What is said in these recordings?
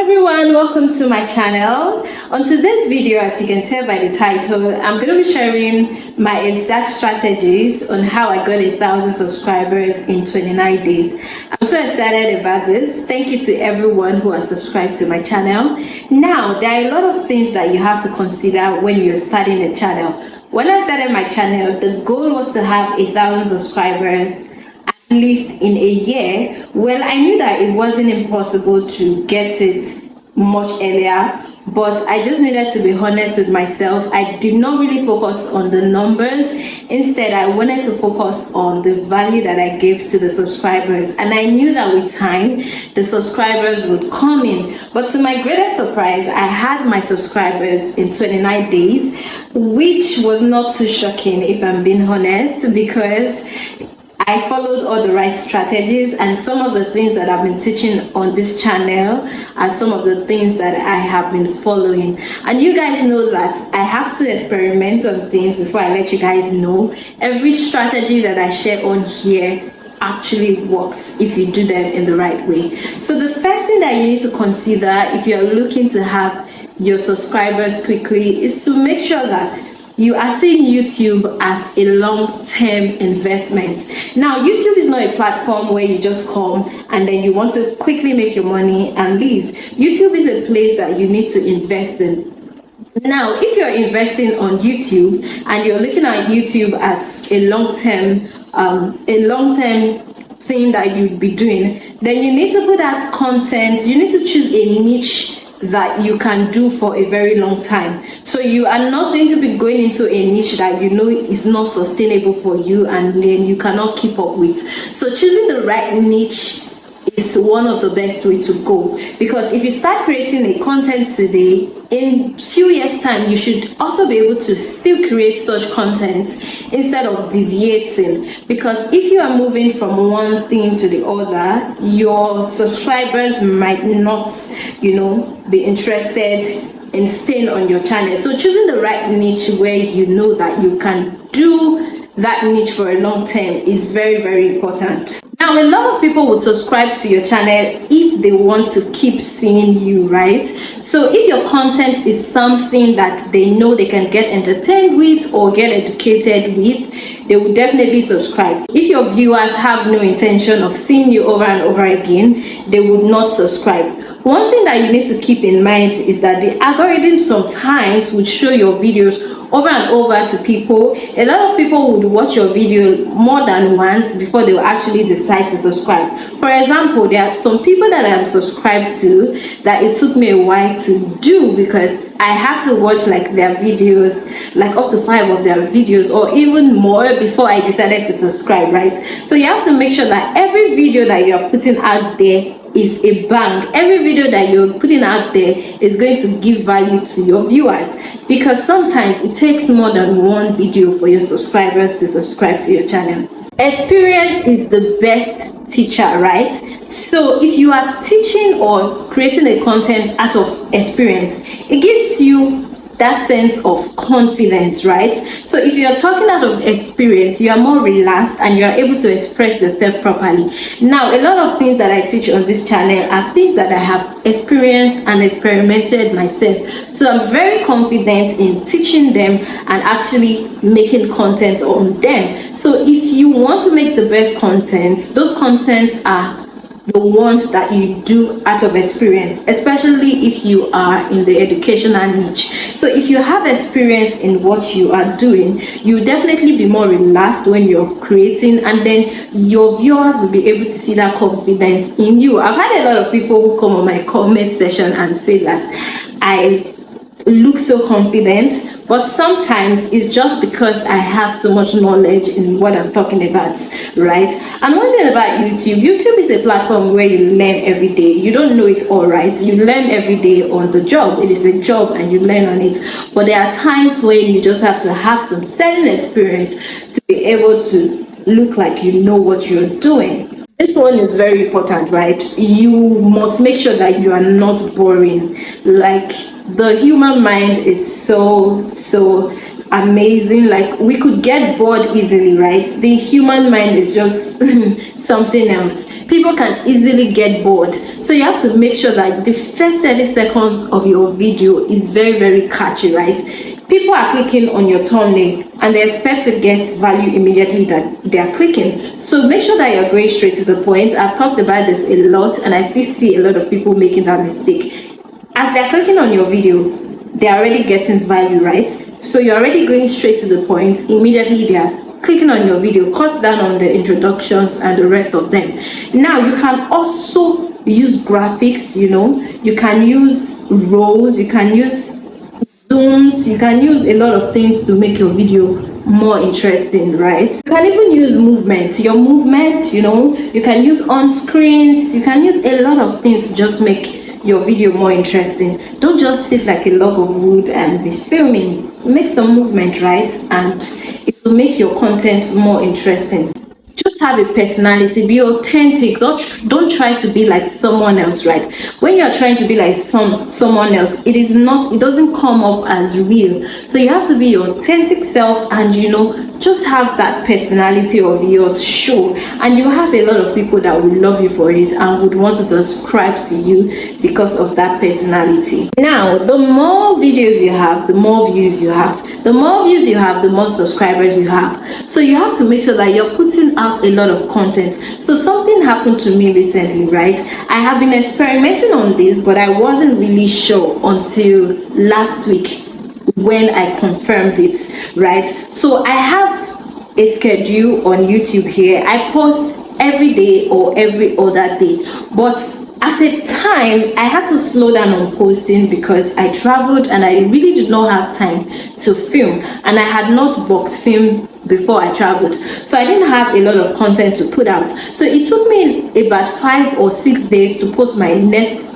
Everyone, welcome to my channel. On today's video, as you can tell by the title, I'm going to be sharing my exact strategies on how I got 1,000 subscribers in 29 days. I'm so excited about this. Thank you to everyone who has subscribed to my channel. Now, there are a lot of things that you have to consider when you're starting a channel. When I started my channel, the goal was to have 1,000 subscribers least in a year. Well, I knew that it wasn't impossible to get it much earlier, but I just needed to be honest with myself. I did not really focus on the numbers. Instead, I wanted to focus on the value that I gave to the subscribers, and I knew that with time the subscribers would come in. But to my greatest surprise, I had my subscribers in 29 days, which was not too shocking, if I'm being honest, because I followed all the right strategies, and some of the things that I've been teaching on this channel are some of the things that I have been following. And you guys know that I have to experiment on things before I let you guys know. Every strategy that I share on here actually works if you do them in the right way. So the first thing that you need to consider if you're looking to have your subscribers quickly is to make sure that you are seeing YouTube as a long-term investment. Now, YouTube is not a platform where you just come and then you want to quickly make your money and leave. YouTube is a place that you need to invest in. Now, if you're investing on YouTube and you're looking at YouTube as a long-term thing that you'd be doing, then you need to put out content. You need to choose a niche that you can do for a very long time. So you are not going to be going into a niche that you know is not sustainable for you and then you cannot keep up with. So choosing the right niche is one of the best way to go, because if you start creating a content today, in few years time you should also be able to still create such content instead of deviating. Because if you are moving from one thing to the other, your subscribers might not, be interested in staying on your channel. So choosing the right niche where you know that you can do that niche for a long term is very, very important. Now, a lot of people would subscribe to your channel if they want to keep seeing you, right? So if your content is something that they know they can get entertained with or get educated with, they will definitely subscribe. If your viewers have no intention of seeing you over and over again, they would not subscribe. One thing that you need to keep in mind is that the algorithm sometimes would show your videos over and over to people. A lot of people would watch your video more than once before they will actually decide to subscribe. For example, there are some people that I'm subscribed to that it took me a while to do, because I had to watch like their videos, like up to 5 of their videos or even more before I decided to subscribe, right? So you have to make sure that every video that you are putting out there is a bang. Every video that you're putting out there is going to give value to your viewers, because sometimes it takes more than one video for your subscribers to subscribe to your channel. Experience is the best teacher, right? So if you are teaching or creating a content out of experience, it gives you that sense of confidence, right? So if you are talking out of experience, you are more relaxed and you are able to express yourself properly. Now, a lot of things that I teach on this channel are things that I have experienced and experimented myself. So I'm very confident in teaching them and actually making content on them. So if you want to make the best content, those contents are the ones that you do out of experience, especially if you are in the educational niche. So if you have experience in what you are doing, you definitely be more relaxed when you're creating, and then your viewers will be able to see that confidence in you. I've had a lot of people who come on my comment section and say that I look so confident, but sometimes it's just because I have so much knowledge in what I'm talking about, right? And one thing about YouTube is a platform where you learn every day. You don't know it all, right? You learn every day on the job. It is a job and you learn on it. But there are times when you just have to have some certain experience to be able to look like you know what you're doing. This one is very important, right? You must make sure that you are not boring. Like, the human mind is so amazing. Like, we could get bored easily, right? The human mind is just something else. People can easily get bored, so you have to make sure that the first 30 seconds of your video is very, very catchy, right? People are clicking on your thumbnail and they expect to get value immediately that they are clicking. So make sure that you're going straight to the point. I've talked about this a lot, and I still see a lot of people making that mistake. As they're clicking on your video, they're already getting value, right? So you're already going straight to the point. Immediately they are clicking on your video. Cut down on the introductions and the rest of them. Now you can also use graphics, you can use rows, you can use zooms, you can use a lot of things to make your video more interesting, right? You can even use movement, your movement, you can use on screens, you can use a lot of things to just make your video more interesting. Don't just sit like a log of wood and be filming. Make some movement, right? And it will make your content more interesting. Just have a personality, be authentic. Don't try to be like someone else, right? When you're trying to be like someone else, it doesn't come off as real. So you have to be your authentic self, and just have that personality of yours show, and you have a lot of people that will love you for it and would want to subscribe to you because of that personality. Now, the more videos you have, the more views you have. The more views you have, the more subscribers you have. So you have to make sure that you're putting out a lot of content. So something happened to me recently, right? I have been experimenting on this, but I wasn't really sure until last week when I confirmed it, right? So I have a schedule on YouTube here. I post every day or every other day, but at a time I had to slow down on posting because I traveled and I really did not have time to film, and I had not box filmed before I traveled, so I didn't have a lot of content to put out. So it took me about 5 or 6 days to post my next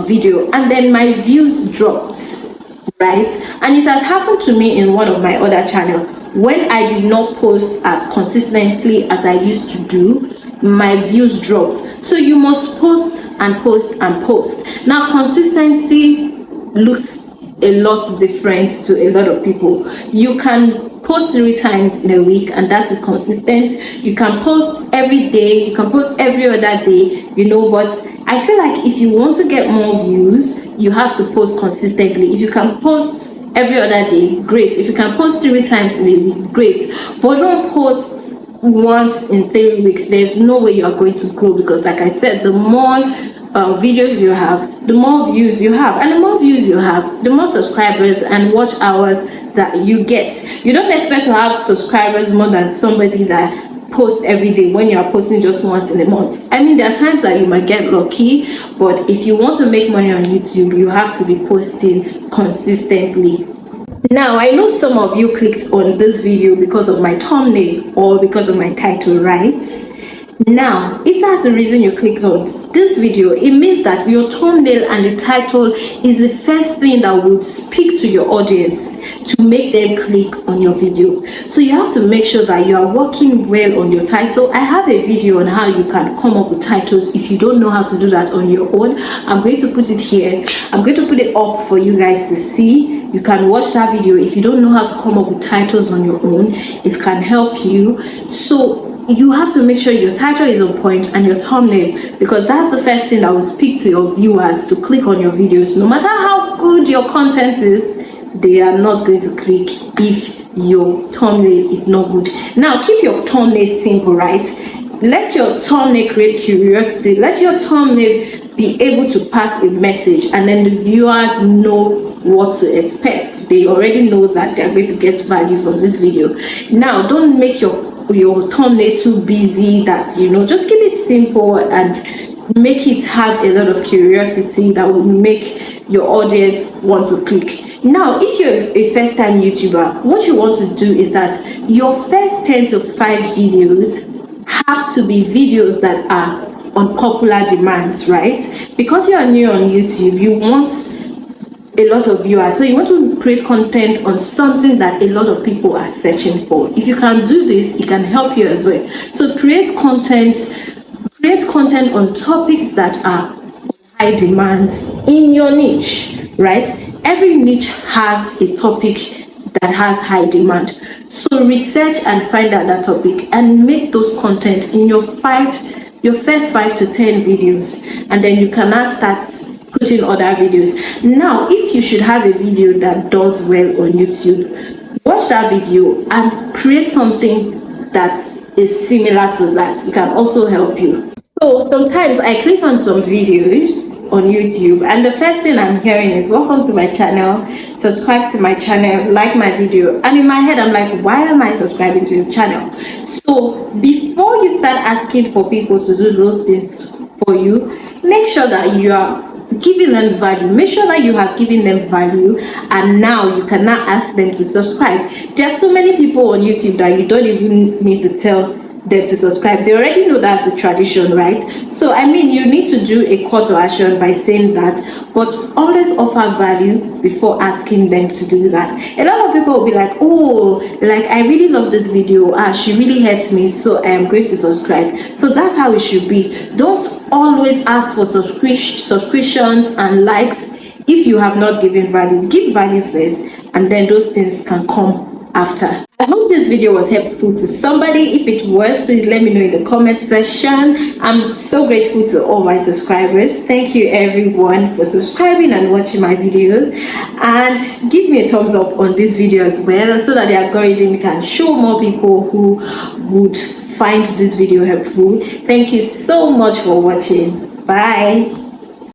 video, and then my views dropped, right? And it has happened to me in one of my other channels. When I did not post as consistently as I used to do, my views dropped. So you must post and post and post. Now, consistency looks a lot different to a lot of people. You can post 3 times in a week, and that is consistent. You can post every day, you can post every other day, but I feel like if you want to get more views, you have to post consistently. If you can post every other day, great. If you can post 3 times in a week, great. But don't post once in 3 weeks. There's no way you are going to grow, because like I said, the more videos you have, the more views you have, and the more views you have, the more subscribers and watch hours that you get. You don't expect to have subscribers more than somebody that posts every day when you are posting just once in a month. I mean, there are times that you might get lucky, but if you want to make money on YouTube, you have to be posting consistently. Now, I know some of you clicked on this video because of my thumbnail or because of my title, right? Now, if that's the reason you clicked on this video, it means that your thumbnail and the title is the first thing that would speak to your audience to make them click on your video. So you have to make sure that you are working well on your title. I have a video on how you can come up with titles if you don't know how to do that on your own. I'm going to put it here. I'm going to put it up for you guys to see. You can watch that video. If you don't know how to come up with titles on your own, it can help you. So you have to make sure your title is on point and your thumbnail, because that's the first thing that will speak to your viewers to click on your videos. No matter how good your content is, they are not going to click if your thumbnail is not good. Now, keep your thumbnail simple, right? Let your thumbnail create curiosity. Let your thumbnail be able to pass a message, and then the viewers know what to expect. They already know that they're going to get value from this video. Now, don't make your thumbnail too busy, that just keep it simple and make it have a lot of curiosity that will make your audience want to click. Now, if you're a first-time YouTuber, what you want to do is that your first 10 to 5 videos have to be videos that are on popular demands, right? Because you are new on YouTube, you want a lot of viewers, so you want to create content on something that a lot of people are searching for. If you can do this, it can help you as well. So create content on topics that are high demand in your niche, right? Every niche has a topic that has high demand. So research and find out that topic and make those content in your first 5 to 10 videos, and then you can now start putting other videos. Now, if you should have a video that does well on YouTube, watch that video and create something that is similar to that. It can also help you. So sometimes I click on some videos on YouTube, and the first thing I'm hearing is welcome to my channel, subscribe to my channel, like my video, and in my head I'm like, why am I subscribing to your channel? So before you start asking for people to do those things for you, make sure that you are giving them value. Make sure that you have given them value, and now you can now ask them to subscribe. There are so many people on YouTube that you don't even need to tell them to subscribe. They already know that's the tradition, right? So I mean, you need to do a call to action by saying that, but always offer value before asking them to do that. A lot of people will be like, oh, like I really love this video, she really helps me, so I am going to subscribe. So that's how it should be. Don't always ask for subscriptions and likes if you have not given value. Give value first, and then those things can come after. I hope this video was helpful to somebody. If it was, please let me know in the comment section. I'm so grateful to all my subscribers. Thank you everyone for subscribing and watching my videos, and give me a thumbs up on this video as well, so that the algorithm can show more people who would find this video helpful. Thank you so much for watching. Bye.